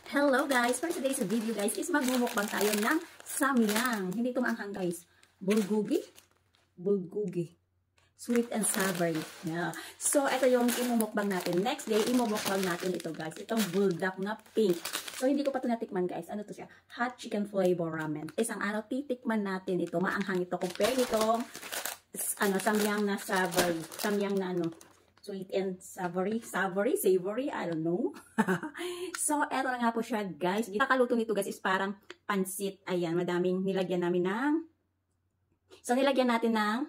Hello guys! For today's video guys is magmumukbang tayo ng samyang. Hindi ito maanghang guys. Bulgogi. Bulgogi. Sweet and savory. Yeah. So ito yung imumukbang natin. Next day, imumukbang natin ito guys. Itong buldak na pink. So hindi ko pa ito natikman guys. Ano to siya? Hot chicken flavor ramen. Isang araw titikman natin ito. Maanghang ito. Compare nitong samyang na savory. Samyang na sweet and savory, savory, I don't know. So, eto na nga po siya, guys. Kakaluto nito, guys, is parang pansit. Ayan, madaming nilagyan namin ng... So, nilagyan natin ng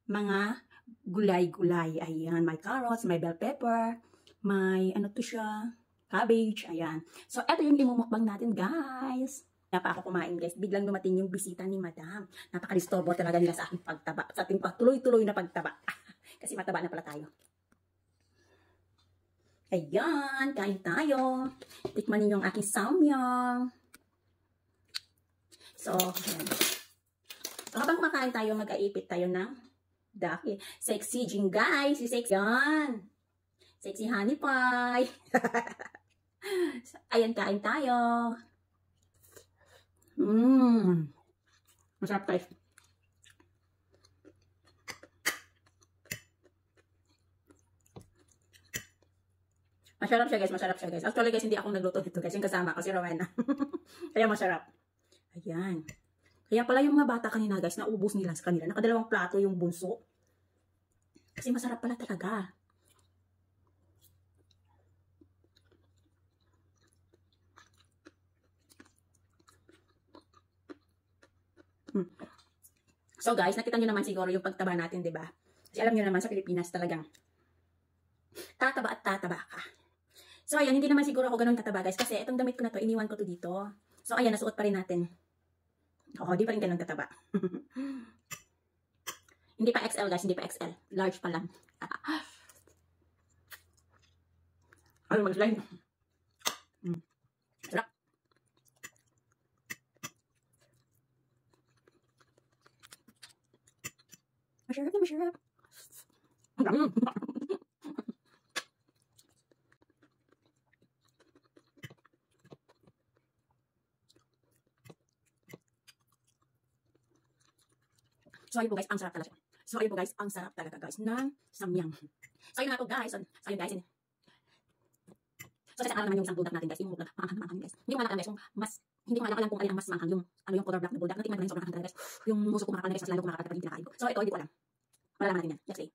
mga gulay-gulay. Ayan, may carrots, may bell pepper, may ano to siya, cabbage. Ayan. So, eto yung imumukbang natin, guys. Napa ako kumain, guys. Biglang dumating yung bisita ni Madam. Napaka-disturbo talaga nila sa aking pagtaba. Sa ating patuloy-tuloy na pagtaba. Kasi mataba na pala tayo. Ayan, kain tayo. Tikman ninyo ang aking samyang. So, ayan. So, habang kumakain tayo, mag-aipit tayo ng daki. Sexy Jing, guys. Si Sexy. Ayan. Sexy honey pie. Ayan, kain tayo. Masarap guys. Masarap siya guys, masarap siya guys. Actually guys, hindi ako nagluto nito guys. Yung kasama ko si Rowena. Kaya masarap. Ayan. Kaya pala yung mga bata kanina guys, naubos nila sa kanila. Nakadalawang plato yung bunso. Kasi masarap pala talaga. So guys, nakita nyo naman siguro yung pagtaba natin, di ba? Kasi alam nyo naman sa Pilipinas talagang tataba at tataba ka. So, ayan, hindi naman siguro ako ganun tataba, guys. Kasi itong damit ko na to, iniwan ko to dito. So, ayan, nasuot pa rin natin. Oo, di pa rin ganun tataba. Hindi pa XL, guys. Hindi pa XL. Large pa lang. Ano mag-slide? Sarap. Masarap na masarap. So, ayun po guys, ang sarap talaga. So, ayun po guys, ang sarap talaga guys ng samyang. So, ayun nga po guys. So, ayun guys. So, kasi naman yung isang buldak natin guys. Yung buldak, maanghang guys. Hindi ko malakang guys. Hindi ko malakang kung alin ang mas maanghang. Yung color black na buldak. Natikman ko rin sobrang maanghang talaga guys. Yung muso ko makakal na guys. Mas lalo ko makakal pa rin pinakain ko. So, ito, hindi ko alam. Malalaman natin yan. Let's see.